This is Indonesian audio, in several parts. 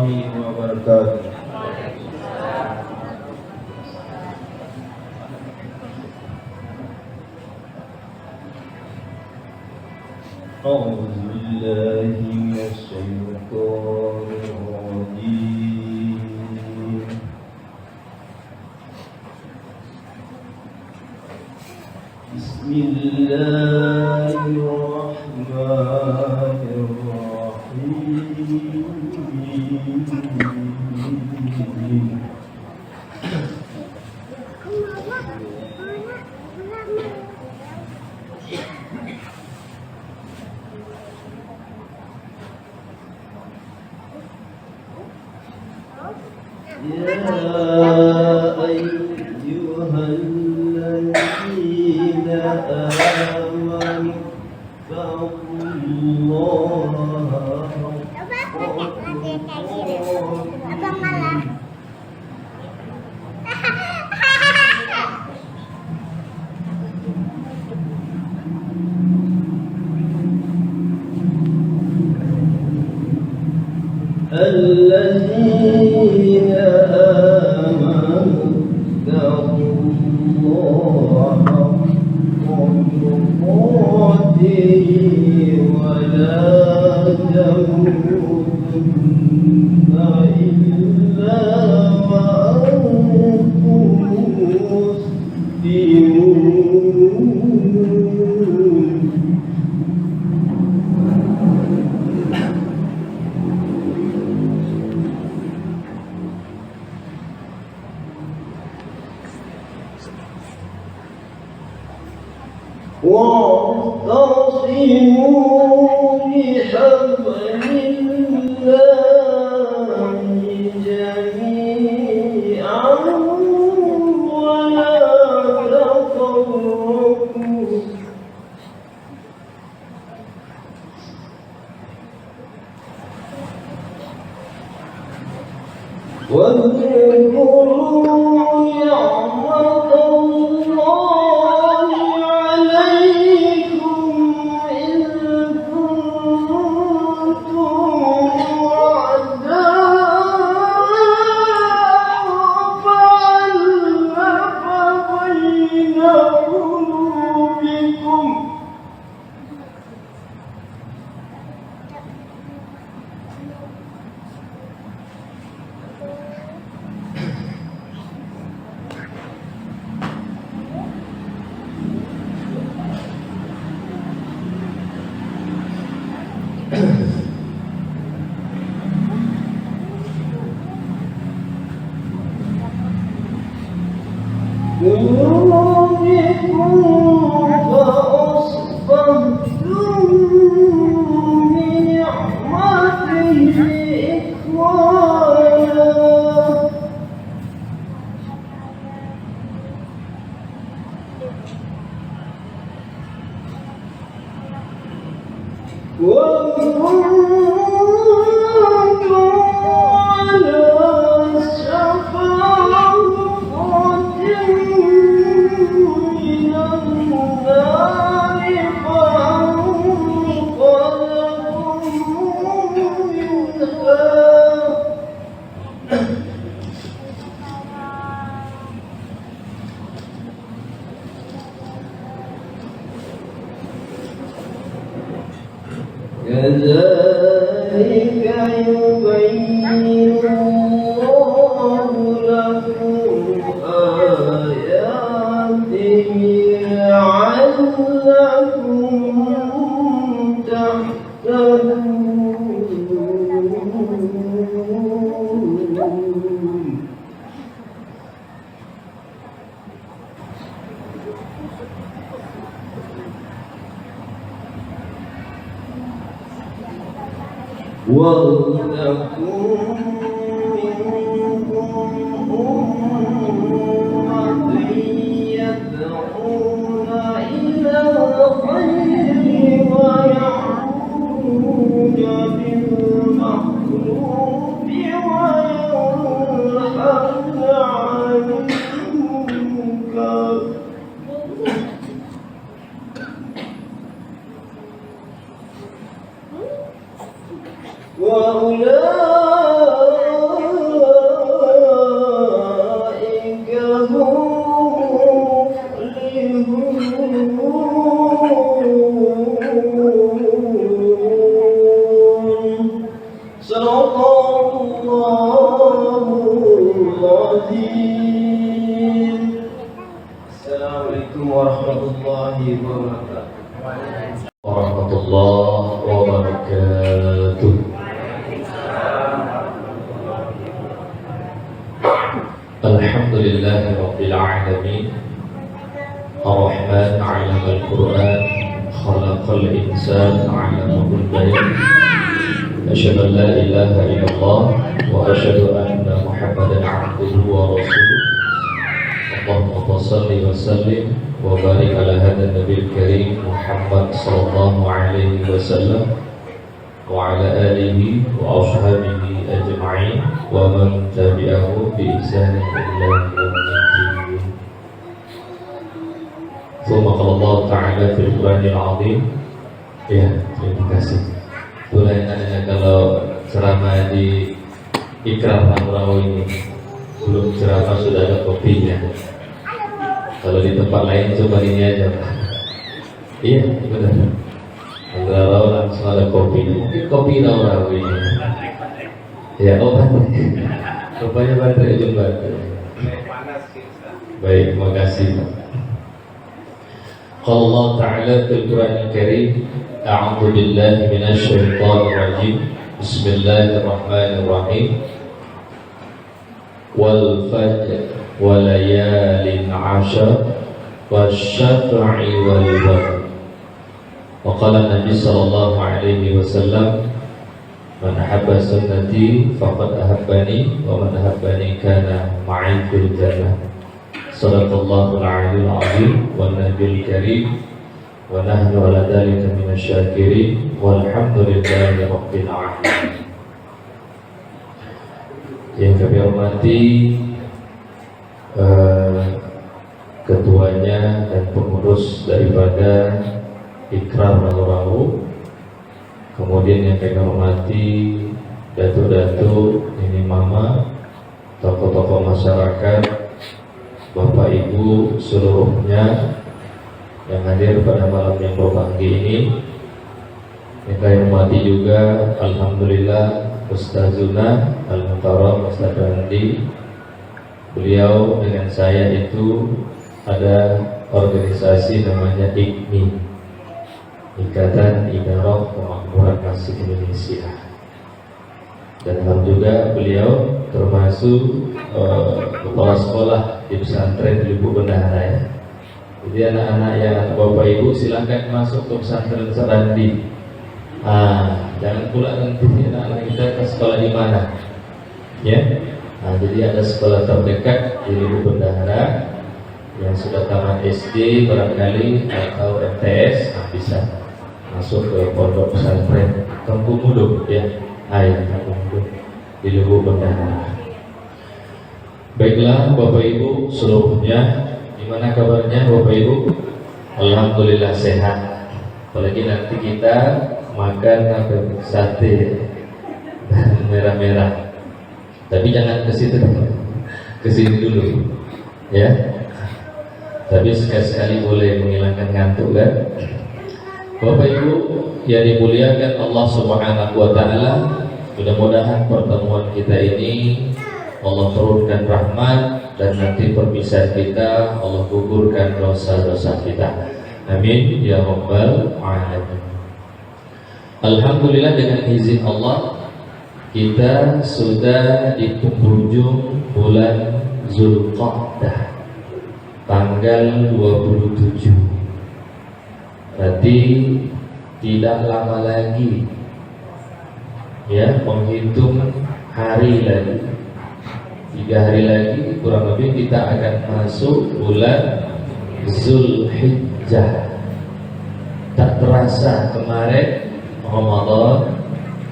wabarakatuh. أعوذ بالله من الشيطان الرجيم. بسم الله الرحمن الرحيم. يا أيها الذين آمنوا اتقوا الله الذين آمنوا اتقوا الله ولا تموتن إلا وأنتم مسلمون. واعتصموا بحبل الله جميعا ولا تفرقوا. واذكروا نعمة الله عليكم إذ كنتم أعداء فألف بين قلوبكم بذنوبكم فأصبحتم بنعمته إخوانا وكنتم على شفا حفرة من النار فأنقذكم منها. كذلك يبين الله لكم آياته لعلكم تهتدون. ولتكن منكم أمة يدعون إلى الخير ويأمرون بالمعروف وينهون عن المنكر وأولئك الرجيم السلام عليكم ورحمة الله وبركاته ورحمة الله وبركاته. الحمد لله رب العالمين الرحمن علم القرآن خلق الإنسان علمه البيان أشهد أن لا إله إلا الله وأشهد أن محمدا عبده ورسوله اللهم صل وسلم وبارك على هذا النبي الكريم محمد صلى الله عليه وسلم وعلى آله وأصحابه أجمعين ومن تبعه بإحسان إلى يوم الدين. ثم قال الله تعالى في القرآن العظيم. Ya, terima kasih. Tulisannya kalau ceramah di Ikrar Rawi ini belum ceramah sudah ada kopinya. Kalau di tempat lain coba ini aja. Iya, benar. Kalau langsung ada kopi, mungkin kopi Rawi. Ya, obatnya. Rupanya baterai juga. Baik, terima kasih. Qala Allah Ta'ala fil Qur'anil Karim, A'udzu billahi minasy syaithanir rajim. Bismillahirrahmanirrahim. Wal fajr wa layalin 'ashr wasyaf'i wal watr. Wa qala Nabi sallallahu alaihi wasallam, man ahabba sunnati faqad ahabbani wa man ahabbani kana ma'i fil jannah. Sadaqallahul aliyyul azim wan nabiyul karim wa nahnu ala dzalika minasyakirin walhamdulillahi rabbil alamin. Yang kami hormati ketuanya dan pengurus daripada Ikrar Rawu, kemudian yang kami hormati datuk-datuk, ini mama, tokoh-tokoh masyarakat, Bapak Ibu seluruhnya yang hadir pada malam yang berbahagia ini. Yang kami hormati juga alhamdulillah Ustazuna Al-Mukarram Ustaz Randi. Beliau dengan saya itu ada organisasi namanya IKMI, Ikatan Idarah Kemakmuran Masjid Indonesia. Dan alhamdulillah beliau termasuk kepala sekolah di pesantren di Lubuk Bendahara ya. Jadi anak-anak yang Bapak Ibu silakan masuk ke pesantren Serandi. Jangan pula nanti anak-anak kita ke sekolah di mana, ya. Jadi ada sekolah terdekat di Lubuk Bendahara yang sudah tamat SD barangkali atau MTS, bisa masuk ke pondok pesantren Kampung Muduk ya, Kampung Muduk di Lubuk Bendahara. Baiklah Bapak Ibu seluruhnya, gimana kabarnya Bapak Ibu? Alhamdulillah sehat. Apalagi nanti kita makan sate dan merah-merah. Tapi jangan ke situ, ke sini dulu, ya. Tapi sekali-sekali boleh menghilangkan ngantuk kan? Bapak Ibu yang dimuliakan Allah Subhanahu Wa Taala, mudah-mudahan pertemuan kita ini Allah turunkan rahmat dan nanti perpisahan kita Allah gugurkan dosa-dosa kita. Amin ya rabbal alamin. Alhamdulillah dengan izin Allah kita sudah di penghujung bulan Zulqa'dah tanggal 27. Berarti tidak lama lagi ya, menghitung hari lagi. 3 hari lagi kurang lebih kita akan masuk bulan Zulhijjah. Tak terasa kemarin Ramadan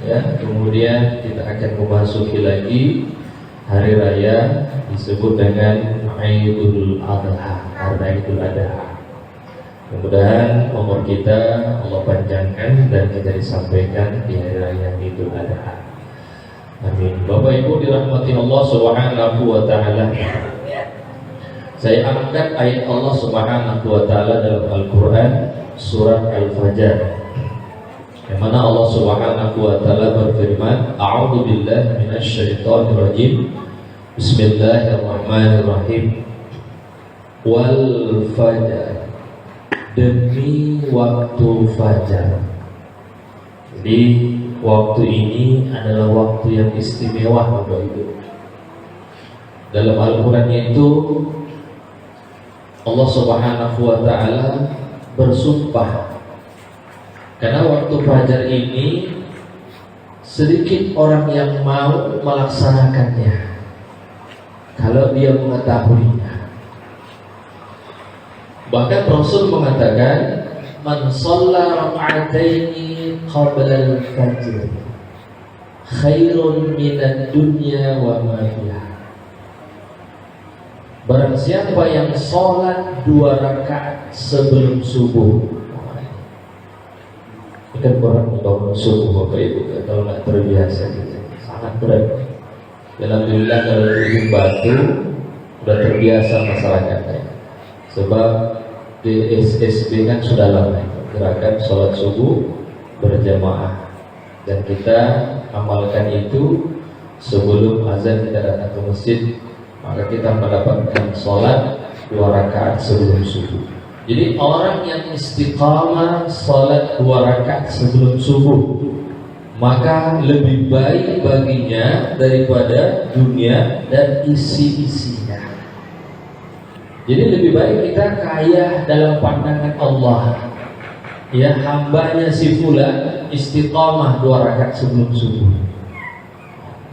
ya, kemudian kita akan memasuki lagi hari raya disebut dengan Idul Adha, hari Idul Adha. Mudah-mudahan umur kita Allah panjangkan dan kita disampaikan di hari raya Idul Adha. Amin. Bapak Ibu dirahmati Allah Subhanahu Wa Taala. Saya angkat ayat Allah Subhanahu Wa Taala dalam Al-Quran surat Al-Fajr, yang mana Allah Subhanahu Wa Taala berfirman, A'udzu billahi minasy syaithanir rajim. Bismillahirrahmanirrahim. Wal fajar, demi waktu fajar. Jadi waktu ini adalah waktu yang istimewa Bapak Ibu. Dalam Al-Quran itu Allah Subhanahu wa Ta'ala bersumpah, karena waktu fajar ini sedikit orang yang mau melaksanakannya kalau dia mengetahuinya. Bahkan Rasul mengatakan, man shalla raka'ataini qabla al-fajr khairun minad dunya wa ma fiha. Barang siapa yang sholat 2 rakaat sebelum subuh. Ini kan orang membangun subuh Bapak Ibu, kalau nggak terbiasa gitu, sangat berat. Alhamdulillah kalau di Batu sudah terbiasa masyarakatnya. Sebab di SSB kan sudah lama gerakan sholat subuh berjamaah, dan kita amalkan itu sebelum azan kita datang ke masjid, maka kita mendapatkan sholat 2 rakaat sebelum subuh. Jadi orang yang istiqamah sholat 2 rakaat sebelum subuh, maka lebih baik baginya daripada dunia dan isi-isinya. Jadi lebih baik kita kaya dalam pandangan Allah, ya, hambanya si fulan istiqamah 2 rakaat sebelum subuh.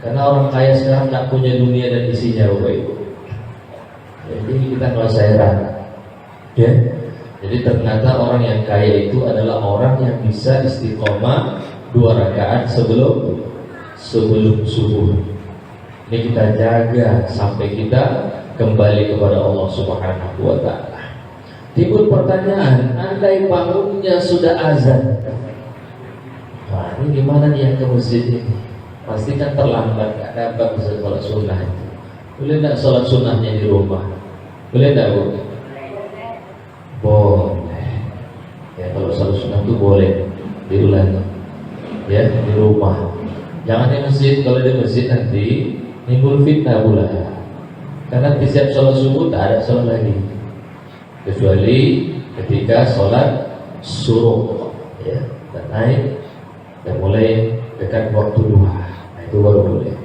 Karena orang kaya sekarang tak punya dunia dan isinya Bapak Ibu. Jadi kita nggak usah heran, ya. Jadi ternyata orang yang kaya itu adalah orang yang bisa istiqomah 2 rakaat sebelum subuh. Ini kita jaga sampai kita kembali kepada Allah Subhanahu wa Ta'ala. Timbul pertanyaan, andai bangunnya sudah azan, nah ini gimana nih yang ke masjid ini? Pasti kan terlambat, gak dapat bisa sholat sunnah itu. Boleh tidak sholat sunnahnya di rumah? Boleh tidak Bu? Boleh. Ya, kalau sholat sunnah itu boleh diulangi, ya, di rumah. Jangan di masjid. Kalau di masjid nanti nimbul fitnah pula. Karena di setiap sholat subuh tak ada sholat lagi, kecuali ketika sholat suruh, ya, dan naik dan mulai dekat waktu duha. Nah, itu baru boleh.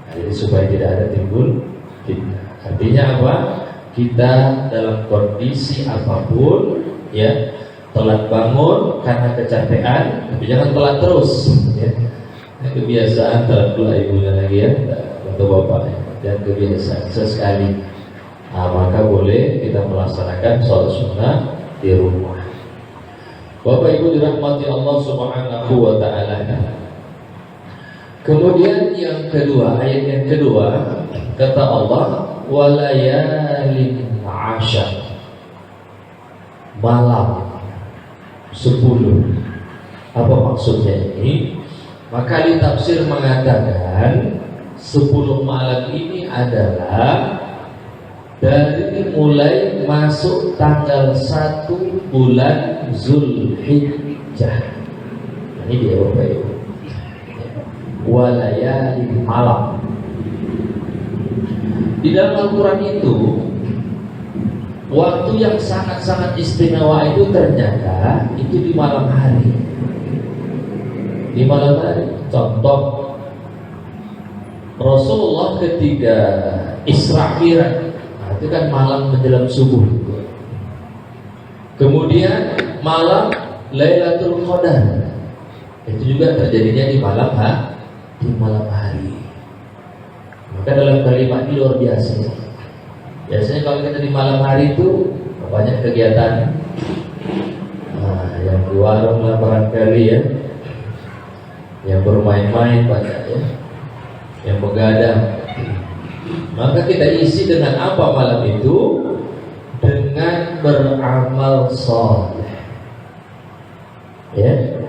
Nah, jadi supaya tidak ada timbul fitnah. Artinya apa? Kita dalam kondisi apapun, ya, telat bangun karena kecapean, tapi jangan telat terus, ya. Kebiasaan telat pula ibunya lagi, ya, atau bapaknya, dan kebiasaan sesekali. Nah, maka boleh kita melaksanakan sholat sunnah di rumah. Bapak Ibu dirahmati Allah Subhanahu wa Ta'ala. Kemudian yang kedua, ayat yang kedua, kata Allah, walayalin ashar, malam 10. Apa maksudnya ini? Maka ahli tafsir mengatakan 10 malam ini adalah dari mulai masuk tanggal 1 bulan Zulhijjah. Ini dia Bapak Ibu, walayalin malam. Di dalam Al-Quran itu waktu yang sangat-sangat istimewa itu ternyata itu di malam hari. Di malam hari, contoh Rasulullah ketika Isra Mi'raj, nah, itu kan malam menjelang subuh. Kemudian malam Lailatul Qadar, itu juga terjadinya di malam hari. Maka dalam kalimat ini luar biasa. Biasanya kalau kita di malam hari itu banyak kegiatan. Nah, yang di warung lah barangkali, ya, yang bermain-main banyak, ya, yang begadang. Maka kita isi dengan apa malam itu? Dengan beramal soleh, ya.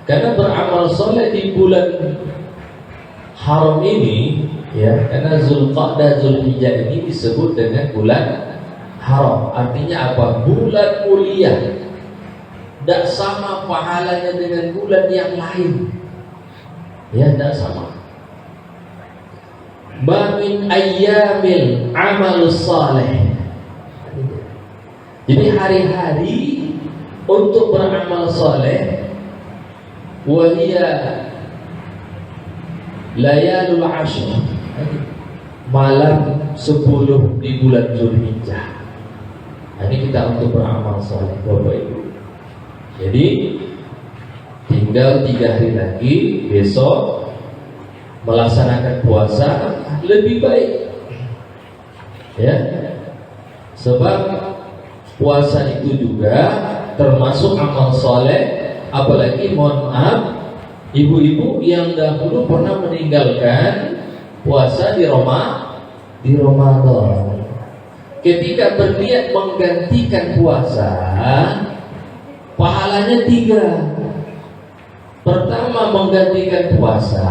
Karena beramal soleh di bulan haram ini, ya, karena Zulqa'dah, Zulhijjah ini disebut dengan bulan haram. Artinya apa? Bulan mulia. Tidak sama pahalanya dengan bulan yang lain, ya, tidak sama. ma min ayyamil amalus saleh. Jadi hari-hari untuk beramal saleh wahia layalul ashr, malam 10 di bulan Zulhijjah. Ini kita untuk beramal saleh Bapak Ibu. Jadi tinggal 3 hari lagi besok melaksanakan puasa lebih baik, ya. Sebab puasa itu juga termasuk amal soleh. Apalagi mohon maaf, ibu-ibu yang dahulu pernah meninggalkan puasa di Ramadan, ketika berniat menggantikan puasa, pahalanya 3. Pertama menggantikan puasa,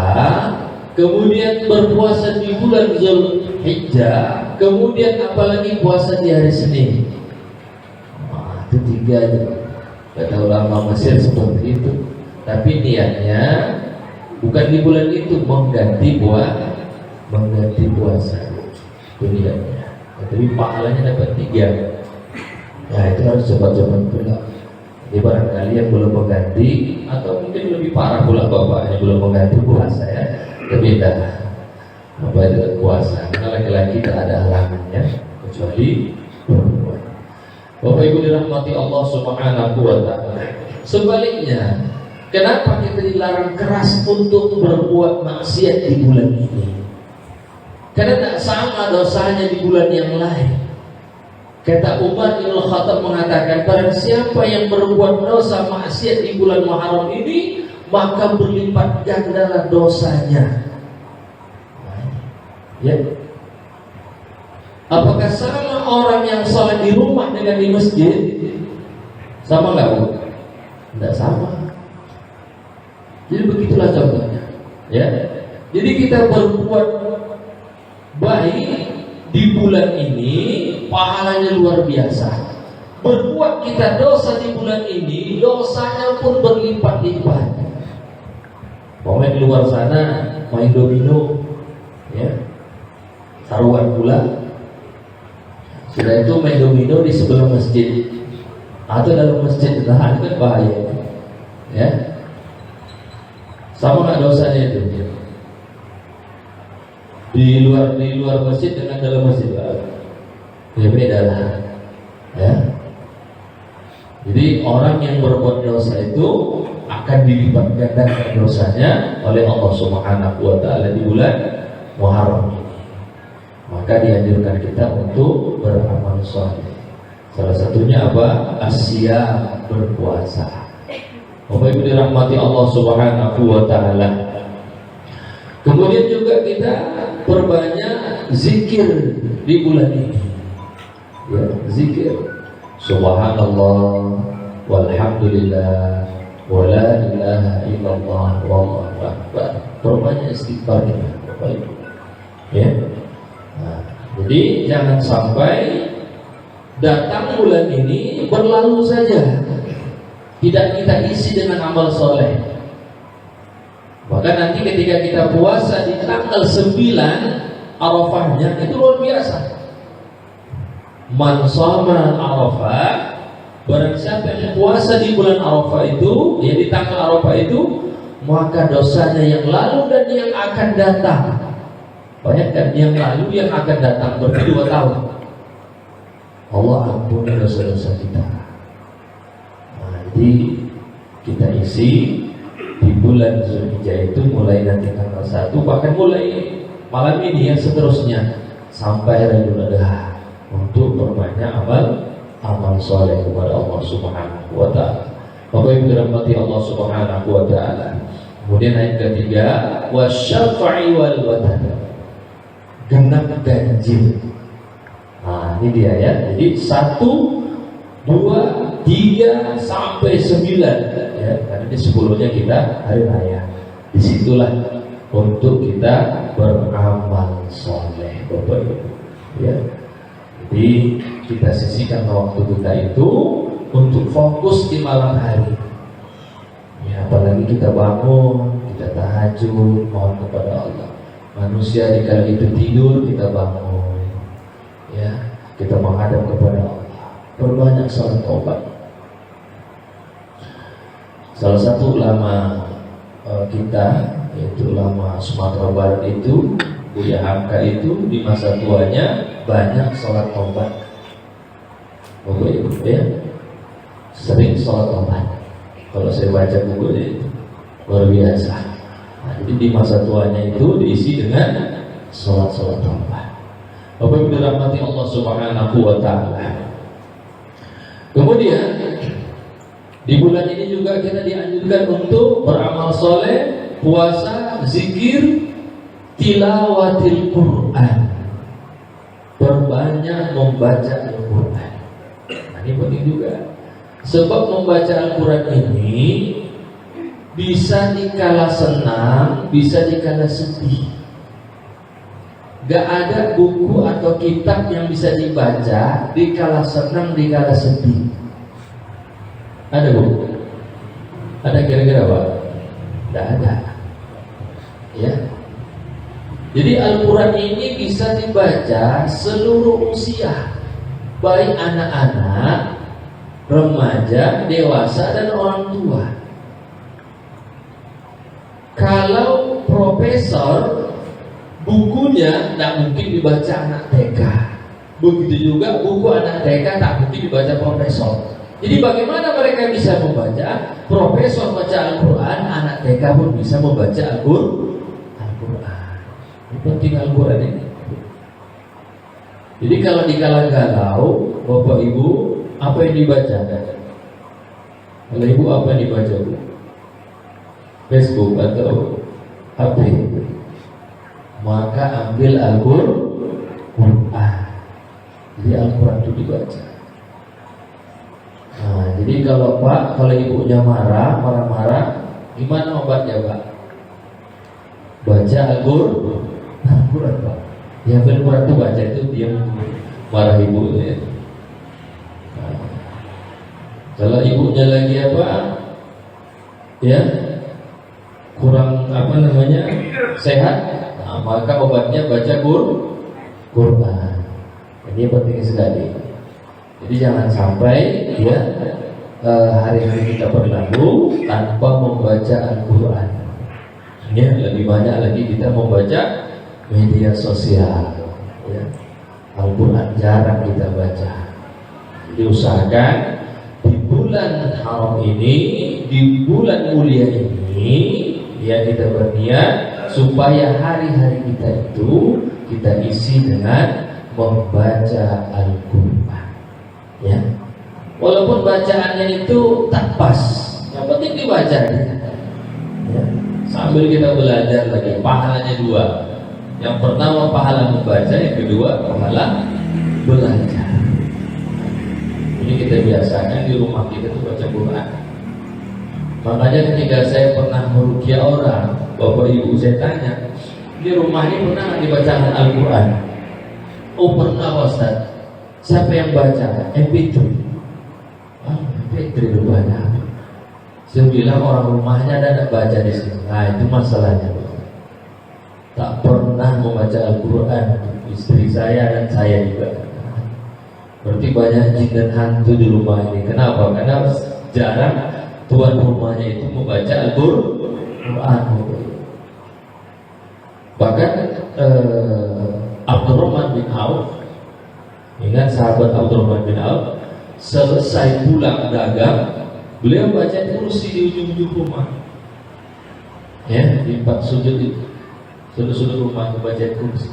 kemudian berpuasa di bulan Zulhijjah, kemudian apalagi puasa di hari Senin. Itu 3 aja. Kata ulama Mesir seperti itu. Tapi niatnya bukan di bulan itu mengganti puasa. Itu niatnya. Tapi pahalanya dapat 3. Nah itu harus coba-coba pula. Jadi barangkali yang belum mengganti, atau mungkin lebih parah pula bapaknya belum mengganti puasa, ya. Beda apa itu puasa. Karena laki-laki tak ada halangannya kecuali perempuan. Bapak Ibu dirahmati Allah Subhanahu wa taala. Sebaliknya, kenapa kita dilarang keras untuk berbuat maksiat di bulan ini? Karena tak sama dosanya di bulan yang lain. Kata Umar bin Khattab mengatakan, barang siapa yang berbuat dosa maksiat di bulan Muharram ini, maka berlipat ganda dosanya. Ya. Apakah sama orang yang sholat di rumah dengan di masjid? Sama nggak, Bu? Tidak sama. Jadi begitulah contohnya. Ya. Jadi kita berbuat baik di bulan ini, pahalanya luar biasa. Berbuat kita dosa di bulan ini, dosanya pun berlipat-lipat. Mau main di luar sana, main domino, ya, taruhan pula. Sudah itu main domino di sebelah masjid atau dalam masjid, nah itu kan bahaya, ya. Sama nggak dosanya itu? Di luar masjid dengan dalam masjid, ya beda lah, ya. Jadi orang yang berbuat dosa itu akan dilipat gandakan dosanya oleh Allah Subhanahu wa taala di bulan Muharram ini. Maka dianjurkan kita untuk beramal saleh. Salah satunya apa? Asyam, berpuasa. Bapak Ibu dirahmati Allah Subhanahu wa taala. Kemudian juga kita perbanyak zikir di bulan ini. Ya, zikir. Subhanallah walhamdulillah wala ilaha illallah wallahu akbar. Perbanyak istighfar kita, Bapak Ibu. Ya. Nah, jadi jangan sampai datang bulan ini berlalu saja, tidak kita isi dengan amal soleh. Maka nanti ketika kita puasa di tanggal 9 Arafahnya itu luar biasa. Man shoma Arafah, barang siapa yang puasa di bulan Arafah itu, ya di tanggal Arafah itu, maka dosanya yang lalu dan yang akan datang. Bayangkan yang lalu yang akan datang berarti 2 tahun. Allah ampuni dosa-dosa kita. Nah, jadi kita isi di bulan Zulhijjah itu mulai nanti tanggal 1, bahkan mulai malam ini yang seterusnya sampai Idul Adha untuk berbanyak amal soleh kepada Allah Subhanahu wa taala. Bapak Ibu dirahmati Allah Subhanahu wa taala. Kemudian ayat ketiga, wasyafa'i wal watar, genap ganjil. Nah, ini dia ya. Jadi 1, 2, 3 sampai 9 ya, karena di 10-nya kita hari raya. Disitulah untuk kita beramal soleh, Bapak Ibu. Ya. Jadi kita sisihkan waktu kita itu untuk fokus di malam hari. Ya, apalagi kita bangun, kita tahajud, mohon kepada Allah. Manusia dikala itu tidur, kita bangun, ya, kita menghadap kepada Allah. Perbanyak salat taubat. Salah satu ulama kita, yaitu ulama Sumatera Barat itu, Buya Hamka itu di masa tuanya banyak salat taubat. Bapak Ibu ya, sering salat taubat. Kalau saya baca bukunya itu luar biasa. Nah, jadi di masa tuanya itu diisi dengan salat-salat taubat. Bapak Ibu dirahmati Allah Subhanahu wa taala. Kemudian di bulan ini juga kita dianjurkan untuk beramal soleh, puasa, zikir, tilawatil Quran. Berbanyak membaca Al-Quran. Nah, ini penting juga. Sebab membaca Al-Quran ini bisa dikala senang, bisa dikala sedih. Gak ada buku atau kitab yang bisa dibaca dikala senang, dikala sedih. Ada buku? Ada kira-kira Pak? Tidak ada. Ya. Jadi Al-Quran ini bisa dibaca seluruh usia, baik anak-anak, remaja, dewasa, dan orang tua. Kalau profesor, bukunya tak mungkin dibaca anak TK. Begitu juga buku anak TK tak mungkin dibaca profesor. Jadi bagaimana mereka bisa membaca? Profesor baca Al-Quran, anak TK pun bisa membaca Al-Quran. Ini penting Al-Quran ini. Jadi kalau dikala galau, Bapak Ibu, apa yang dibaca? Kalau Ibu apa yang dibaca, Bu? Facebook atau HP? Maka ambil Al-Quran. Jadi Al-Quran itu dibaca. Nah, jadi kalau Pak, kalau ibunya marah-marah, gimana obatnya Pak? Baca Al-Quran Pak. Ya Al-Quran itu baca itu dia marah ibu ya. Nah, kalau ibunya lagi apa? Ya, kurang sehat, nah, maka obatnya baca Quran. Ini penting sekali. Jadi jangan sampai ya hari ini kita berlalu tanpa membaca Al-Quran. Ya, lebih banyak lagi kita membaca media sosial. Ya. Al-Quran jarang kita baca. Jadi usahakan di bulan haram ini, di bulan mulia ini, ya kita berniat supaya hari-hari kita itu kita isi dengan membaca Al-Quran. Ya, walaupun bacaannya itu tak pas, yang penting dibaca. Ya. Sambil kita belajar lagi, pahalanya dua. Yang pertama pahala membaca, yang kedua pahala belajar. Ini kita biasakan di rumah kita tuh baca Quran. Makanya ketika saya pernah meruqyah orang, Bapak Ibu saya tanya, di rumah ini pernah nggak dibacakan Al-Quran? Oh pernah Ustaz. Siapa yang baca? MP3. MP3 rupanya. Saya bilang orang rumahnya ada baca di sini. Nah itu masalahnya. Tak pernah membaca Al-Quran. Istri saya dan saya juga. Berarti banyak jin dan hantu di rumah ini. Kenapa? Karena jarang tuan rumahnya itu membaca Al-Quran. Bahkan Abdurrahman bin Auf, ingat sahabat Abdurrahman bin Auf, selesai pulang dagang, beliau baca kursi di ujung-ujung rumah. Ya, di empat sudut itu, sudut-sudut rumah baca kursi.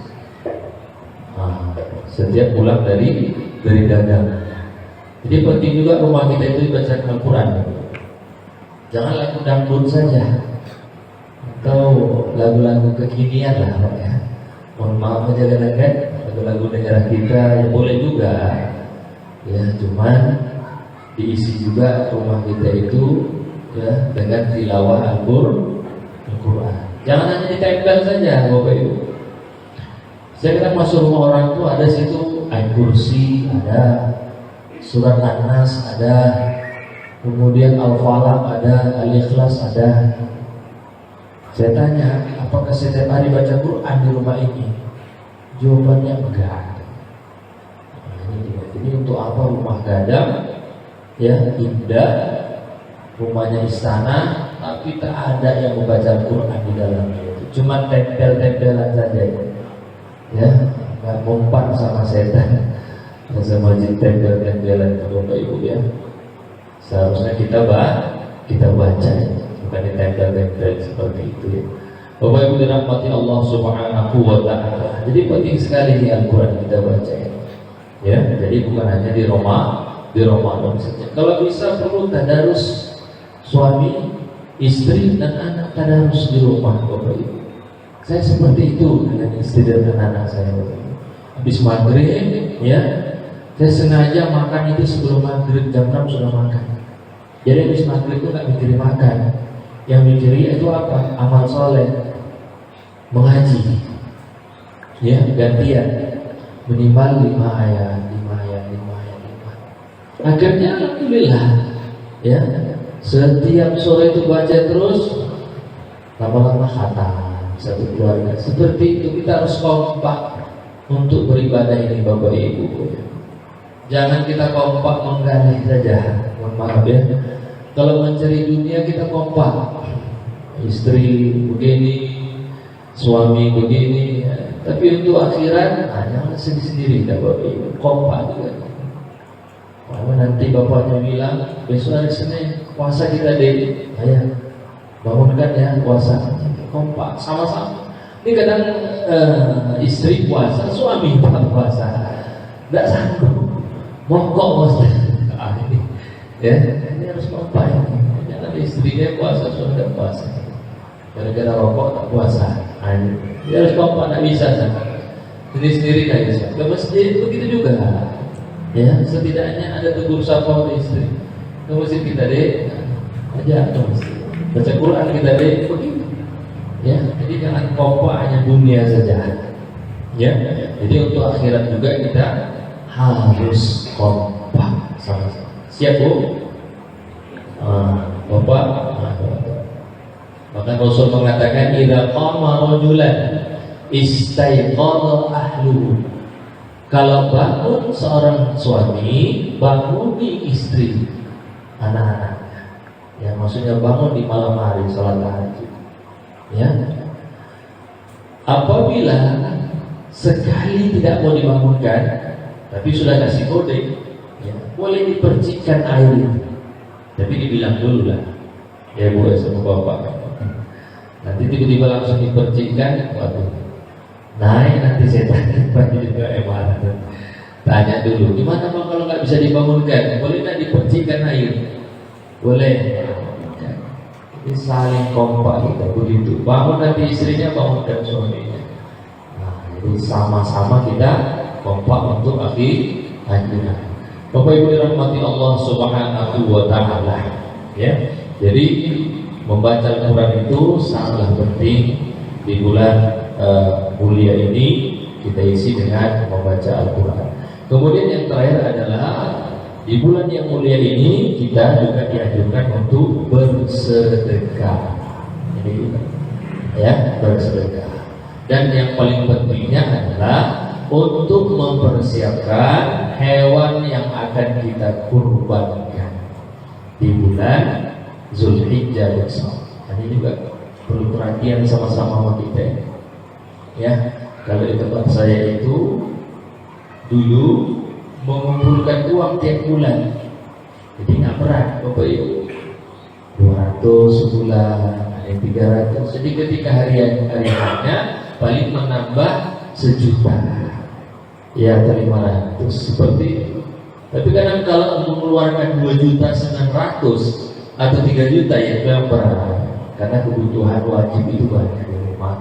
Nah, setiap pulang dari dagang. Jadi penting juga rumah kita itu dibaca Al-Quran. Jangan lagu dangdut saja atau lagu-lagu kekinian lah ya. Mohon maaf aja kan, lagu-lagu negara kita ya boleh juga. Ya, cuman diisi juga rumah kita itu ya dengan tilawah Al-Quran. Jangan hanya ditempel saja, Bapak Ibu. Saya kira masuk rumah orang tua ada situ ayat kursi, ada surat An-Nas, ada kemudian Al-Falaq, ada Al-Ikhlas, ada. Saya tanya, apakah setiap hari baca Quran di rumah ini? Jawabannya enggak. Ini untuk apa rumah gadang, ya indah, rumahnya istana, tapi tak ada yang membaca Quran di dalamnya. Cuma tempel-tempelan saja, ya, nggak mempan sama setan, sama jin tempel-tempelan, Bapak Ibu ya. Seharusnya kita baca, bukan ditempel-tempel seperti itu ya. Bapak Ibu dirahmati Allah Subhanahu wa Ta'ala. Jadi penting sekali di Al-Quran kita baca ya. Jadi bukan hanya di Ramadan saja. Kalau bisa perlu tadarus suami, istri dan anak, tadarus di rumah Bapak Ibu. Saya seperti itu dengan istri dan anak saya. Habis maghrib ya, saya sengaja makan itu sebelum maghrib, jam 6 sudah makan. Jadi habis maghrib itu nggak mikirin makan. Yang mikirin itu apa? Amal soleh, mengaji, ya gantian, minimal 5 ayat. Akhirnya alhamdulillah, ya setiap sore itu baca terus, lama-lama khatam satu keluarga. Seperti itu kita harus kompak untuk beribadah ini Bapak Ibu. Jangan kita kompak menggalih saja. Mohon maaf ya. Kalau mencari dunia kita kompak, istri begini, suami begini, ya. Tapi untuk akhirat jangan sendiri-sendiri Bapak Ibu. Kompak juga. Kalau nanti bapaknya bilang besok hari Senin puasa kita deh, ayah bangunkan ya puasa. Kompak sama-sama. Ini kadang istri puasa, suami tak puasa, tidak sanggup. Mongkok bos. Ya, ini harus kompak. Jangan istrinya puasa, suami tidak puasa. Gara-gara rokok tak puasa. Dia harus kompak, tidak bisa. Sendiri-sendiri tidak bisa. Ke masjid begitu juga. Ya, setidaknya ada tegur sapa oleh istri. Ke masjid kita deh, aja ke masjid. Baca Quran kita deh, begitu. Ya, jadi jangan kompak hanya dunia saja. Ya, jadi untuk akhirat juga kita harus kompak sama-sama. Siap Bu? Bapak. Maka Rasul mengatakan, "Idza qama rajulan istayqadha ahluhu." Kalau bangun seorang suami, banguni istri, anak-anaknya. Ya, maksudnya bangun di malam hari salat tahajud. Ya, apabila sekali tidak mau dibangunkan, tapi sudah kasih kode, ya, boleh dipercikkan air, tapi dibilang dulu lah, ya Bu sama Bapak. Nanti tiba-tiba langsung dipercikkan, waduh, naik nanti setan pasti juga emak. Tanya dulu, gimana Bang kalau nggak bisa dibangunkan? Boleh nggak dipercikkan air? Boleh. Ini saling kompak kita begitu. Bangun nanti istrinya, bangunkan suaminya. Nah, jadi sama-sama kita kompak untuk akhirat. Bapak Ibu dirahmati Allah Subhanahu wa Ta'ala. Ya, jadi membaca Al-Quran itu sangatlah penting di bulan mulia ini. Kita isi dengan membaca Al-Quran. Kemudian yang terakhir adalah di bulan yang mulia ini kita juga dianjurkan untuk bersedekah. Jadi ya, bersedekah. Dan yang paling pentingnya adalah untuk mempersiapkan hewan yang akan kita kurbankan di bulan Zulhijjah besok. Ini juga perlu perhatian sama-sama sama kita. Ya, kalau di tempat saya itu dulu mengumpulkan uang tiap bulan, jadi nggak berat Bapak Ibu, 200 sebulan, ada yang 300. Jadi ketika hariannya paling menambah 1 juta, ya atau 500 seperti itu. Tapi kadang kalau mengeluarkan 2.900.000 atau 3 juta ya memang berat, karena kebutuhan wajib itu banyak di rumah,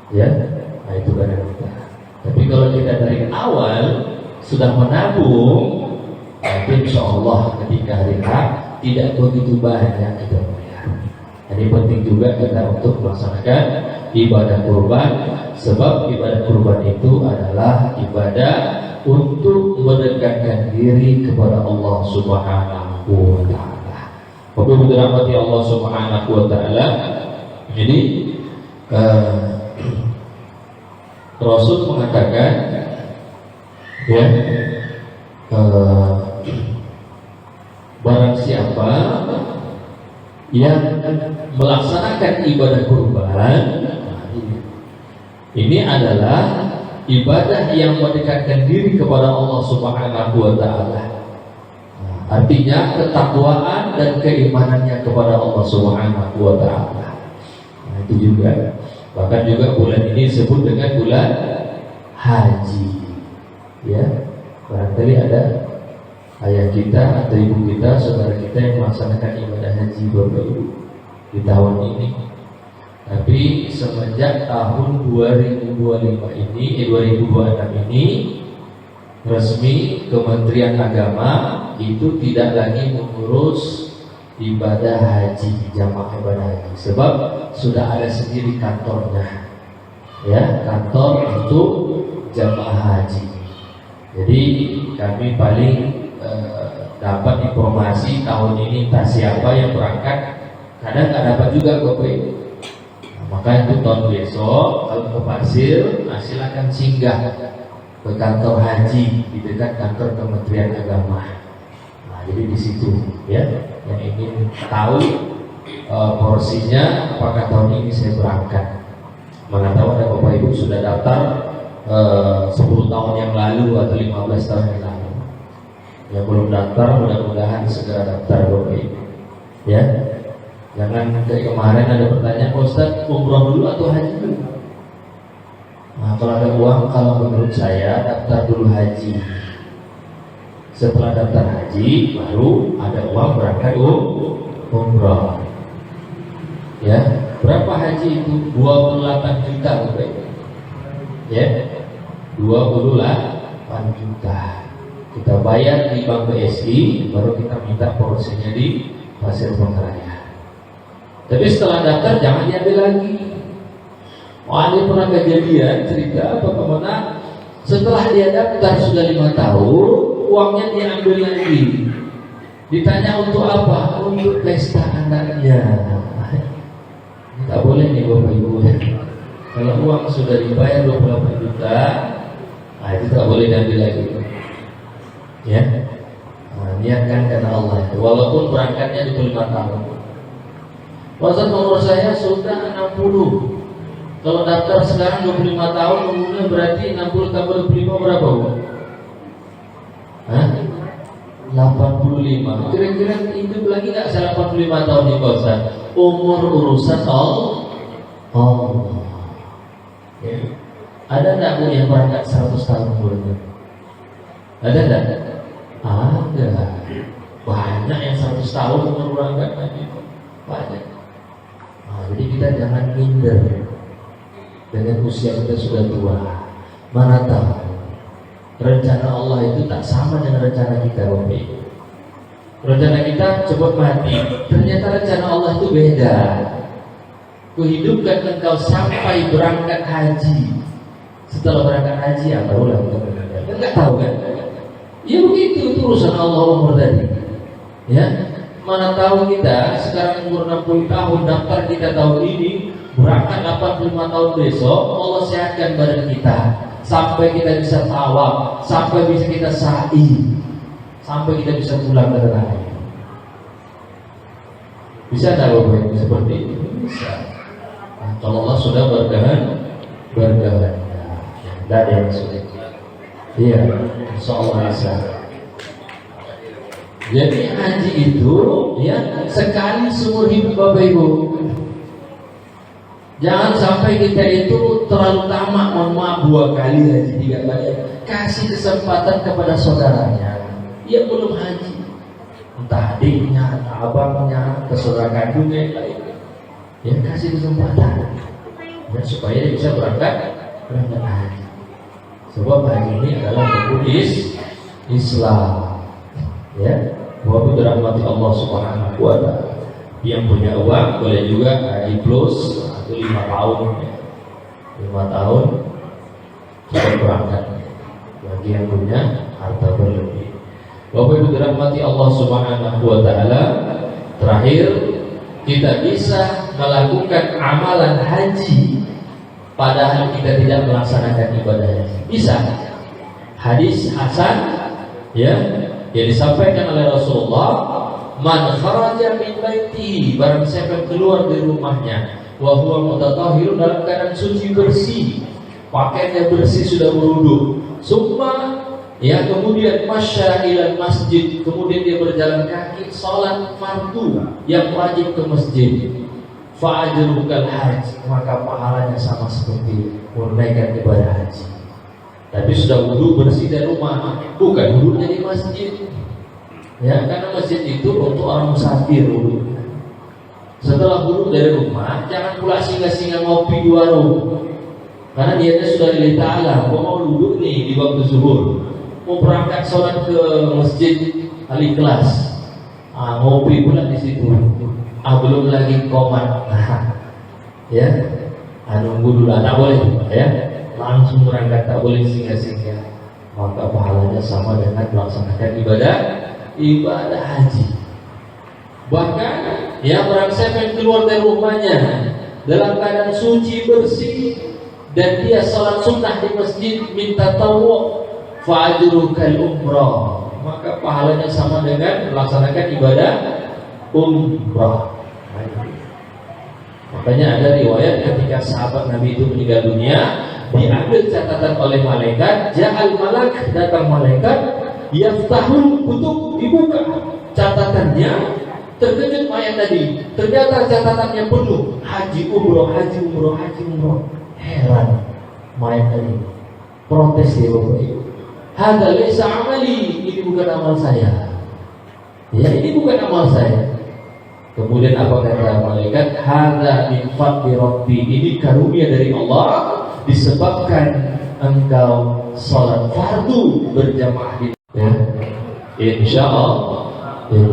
ya. Nah itu kadang kita. Tapi kalau kita dari awal sudah menabung, nanti insya Allah ketika hari H tidak begitu banyak kita bayar. Jadi penting juga kita untuk melaksanakan ibadah kurban, sebab ibadah kurban itu adalah ibadah untuk mendekatkan diri kepada Allah Subhanahu wa Ta'ala. Bapak Ibu dirahmati Allah Subhanahu wa Ta'ala. Jadi Rasul mengatakan, ya, barang siapa yang melaksanakan ibadah kurban, ini adalah ibadah yang mendekatkan diri kepada Allah Subhanahu wa Ta'ala. Artinya ketakwaan dan keimanannya kepada Allah Subhanahu wa Ta'ala. Nah, itu juga. Bahkan juga bulan ini disebut dengan bulan haji. Ya, barangkali ada ayah kita atau ibu kita, saudara kita yang melaksanakan ibadah haji Bapak Ibu di tahun ini. Tapi semenjak tahun 2025 ini, 2026 ini, resmi Kementerian Agama itu tidak lagi mengurus ibadah haji, jamaah ibadah haji, sebab sudah ada sendiri kantornya, ya, kantor untuk jamaah haji. Jadi kami paling dapat informasi tahun ini entah siapa yang berangkat, kadang nggak dapat juga Bapak Ibu. Maka itu tahun besok kalau ke Pasir, silakan singgah ke kantor haji di dekat kantor Kementerian Agama. Nah, jadi di situ, ya, yang ingin tahu porsinya, apakah tahun ini saya berangkat. Mana tahu ada Bapak Ibu sudah daftar 10 tahun yang lalu atau 15 tahun yang lalu. Yang belum daftar, mudah-mudahan segera daftar Bapak Ibu, ya. Jangan kayak kemarin ada pertanyaan, Ustaz, umroh dulu atau haji dulu? Nah, kalau ada uang, kalau menurut saya daftar dulu haji. Setelah daftar haji, baru ada uang berangkat umroh. Ya, berapa haji itu? 28 juta Bapak Ibu. Ya, 28 juta. Kita bayar di Bank BSI, baru kita minta porsinya di Pasir Pengeraya. Tapi setelah daftar jangan diambil lagi. Ada pernah kejadian cerita apa kemana, setelah dia daftar sudah 5 tahun, uangnya diambil lagi. Ditanya untuk apa? Untuk pesta anaknya. Tak boleh nih Bapak Ibu. Kalau uang sudah dibayar 28 juta, nah itu tak boleh diambil lagi. Ya, niatkan karena Allah. Walaupun berangkatnya 25 tahun. Ustaz, umur saya sudah 60. Kalau daftar sekarang 25 tahun, umurnya berarti 60 tambah 25 berapa, Bu? Hah? 85. Kira-kira hidup lagi nggak 85 tahun nih Ustaz? Umur urusan Allah. Ya. Ada nggak Bu yang berangkat 100 tahun umurnya? Ada nggak? Ada. Banyak yang 100 tahun umur berangkat lagi. Banyak. Jadi kita jangan minder dengan usia kita sudah tua. Mana tahu rencana Allah itu tak sama dengan rencana kita, Bapak Ibu. Rencana kita cepat mati, ternyata rencana Allah itu beda. Kuhidupkan engkau sampai berangkat haji. Setelah berangkat haji, ya barulah kita berangkat. Enggak tahu kan? Ya begitu, itu urusan Allah umur tadi. Ya. Mana tahu kita sekarang umur 60 tahun, daftar kita tahun ini, berangkat 85 tahun besok, Allah sehatkan badan kita sampai kita bisa tawaf, sampai bisa kita sa'i, sampai kita bisa pulang ke tanah air. Bisa tak Bapak Ibu seperti itu? Bisa. Nah, kalau Allah sudah berkehendak, tidak ada yang sulit. Iya, insya Allah bisa. Jadi haji itu, ya, sekali seumur hidup Bapak Ibu. Jangan sampai kita itu terlalu tamak, mohon maaf, 2 kali haji, 3 kali. Kasih kesempatan kepada saudaranya yang belum haji, entah adiknya, entah abangnya, ke saudara kandungnya yang lain. Ya, kasih kesempatan, ya, supaya dia bisa berangkat haji. Sebab haji ini adalah rukun Islam. Ya, walaupun dirahmati Allah Subhanahu wa Ta'ala. Yang punya uang boleh juga haji plus atau 5 tahun, ya. 5 tahun sudah berangkat. Bagi yang punya harta berlebih. Bapak Ibu dirahmati Allah Subhanahu wa Ta'ala. Terakhir, kita bisa melakukan amalan haji padahal kita tidak melaksanakan ibadah haji? Bisa. Hadis hasan ya yang disampaikan oleh Rasulullah, man kharaja min baitihi, barang siapa yang keluar dari rumahnya wa huwa mutatahhirun, dalam keadaan suci bersih, pakaiannya bersih, sudah berwudu, summa ya kemudian masya ilal masjid, kemudian dia berjalan kaki salat fardu yang wajib ke masjid, fa ajrukal haji, maka pahalanya sama seperti menunaikan ibadah haji. Tapi sudah wudu bersih dari rumah, bukan wudunya di masjid. Ya, karena masjid itu untuk orang musafir wudu. Setelah wudu dari rumah, jangan pula singgah-singgah ngopi di warung. Karena niatnya sudah lillahi ta'ala, mau wudu nih di waktu zuhur, mau berangkat sholat ke masjid ahli kelas, ngopi pula di situ. Belum lagi komat, ya, nunggu dulu, tak boleh, ya. Langsung berangkat, tak boleh singgah-singgah, maka pahalanya sama dengan melaksanakan ibadah haji. Bahkan ya barang siapa yang keluar dari rumahnya dalam keadaan suci bersih dan dia salat sunnah di masjid minta tawu, fa ajrukal umrah, maka pahalanya sama dengan melaksanakan ibadah umrah. Makanya ada riwayat ketika sahabat Nabi itu meninggal dunia, diambil catatan oleh malaikat, ja'al malak, datang malaikat, yaftahul kutub, dibuka catatannya, terkejut mayat tadi, ternyata catatannya penuh haji umroh, haji umroh, haji umroh. Heran mayat tadi, protes dia, Bapak Ibu, hadza laysa amali, ini bukan amal saya, ya ini bukan amal saya. Kemudian apa kata malaikat? Hadza min fadli rabbi, ini karunia dari Allah disebabkan engkau sholat fardu berjamaah di ya. Insya Allah ya,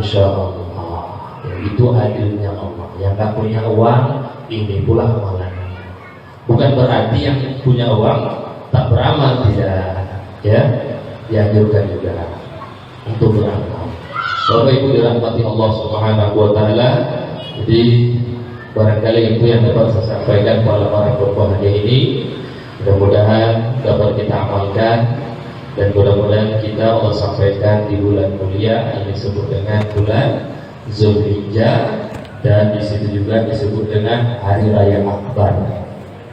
itu adilnya Allah. Yang tak punya uang, ini pula amalannya. Bukan berarti yang punya uang tak beramal, tidak, ya, dianjurkan juga untuk beramal. Bapak Ibu dirahmati Allah Subhanahu wa taala. Jadi barangkali itu yang dapat saya sampaikan pada orang berbahagia ini. Mudah-mudahan dapat kita amalkan dan mudah-mudahan kita Allah sampaikan di bulan mulia yang disebut dengan bulan Zulhijjah, dan di situ juga disebut dengan Hari Raya Akbar.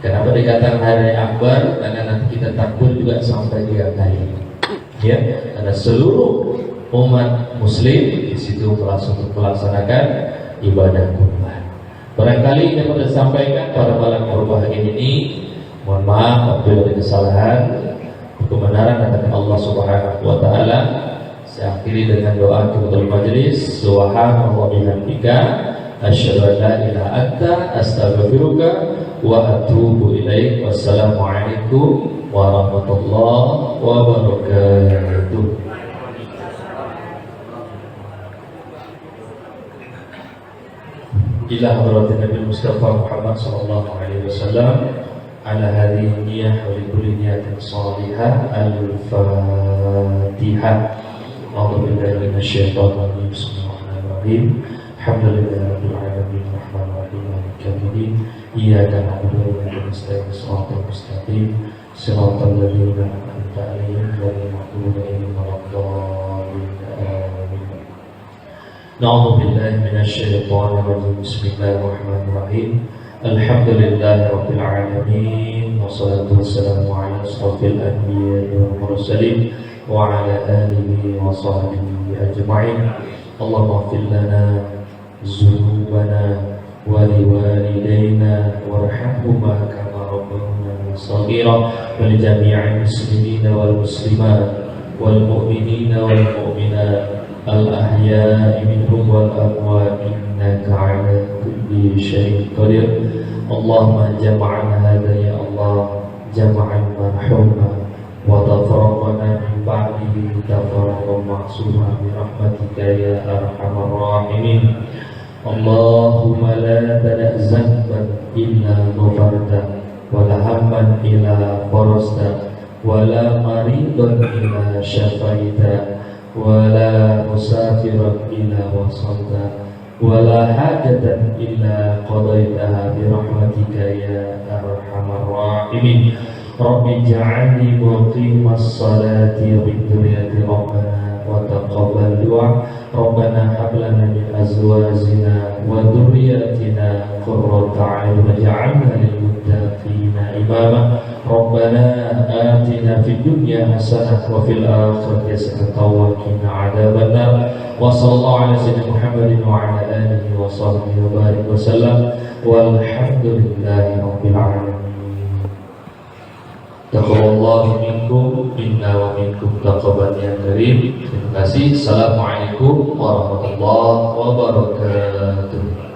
Kenapa dikatakan Hari Raya Akbar? Karena nanti kita takbir juga sampai 3 kali. Ya, karena seluruh umat muslim di situ langsung melaksanakan ibadah kurban. Barangkali dapat disampaikan pada malam yang berbahagia ini. Mohon maaf apabila ada kesalahan. Kebenaran datang Allah Subhanahu wa taala. Saya akhiri dengan doa tutup majelis. Subhanallah wa bihamdika asyhadu an la ilaha illa anta astaghfiruka wa atubu ilaik. Wassalamualaikum warahmatullahi wabarakatuh. Ila hadratin Nabi Mustafa Muhammad sallallahu alaihi wasallam ala hadhihi niyyah wa li kulli niyatin salihah. Al-Fatihah. A'udzu billahi minasyaitonir rajim. Bismillahirrahmanirrahim. Alhamdulillahirabbil alamin arrahmanir rahim maliki yaumiddin. Iyyaka na'budu wa iyyaka nasta'in. Shiratal mustaqim. Shiratal ladzina an'amta 'alaihim ghairil maghdubi 'alaihim waladdallin. Na'udzu billahi minasyaitonir rajim. Bismillahirrahmanirrahim. Alhamdulillahi rabbil alamin wassalatu wassalamu ala asrofil anbiya'i wal mursalin wa ala alihi wa sahbihi ajma'in. Allahumma ighfir lana dzunubana wa liwalidayna warhamhuma kama rabbayana shaghira wa li jami'il muslimina wal muslimat wal mu'minina wal mu'minat al-ahya'i minhum wal amwat innaka 'ala kulli syai'in qadir. Allahumma jama'na hadha ya Allah jama'an marhuma wa tafarraqna min ba'dihi tafarraqan ma'suma bi rahmatika ya arhamar rahimin. Allahumma la tada' zanban illa ghafarta wa la hamman illa farasta wa la maridan illa syafaita wa la musafiran illa wasalta ولا حاجة إلا قضيتها برحمتك يا أرحم الراحمين رب اجعلني مقيم الصلاة وبالذرية ربنا وتقبل دعاء ربنا هب لنا من أزواجنا وذرياتنا قرة أعين واجعلنا للمتقين إماما ربنا آتنا في الدنيا حسنة وفي الآخرة حسنة وقنا عذاب النار وصلى الله على سيدنا محمد وعلى آله وصحبه وبارك وسلم والحمد لله رب العالمين. Taqabbalallahu minkum minna wa minkum taqabbalan ya karim. Terima kasih. Assalamualaikum warahmatullahi wabarakatuh.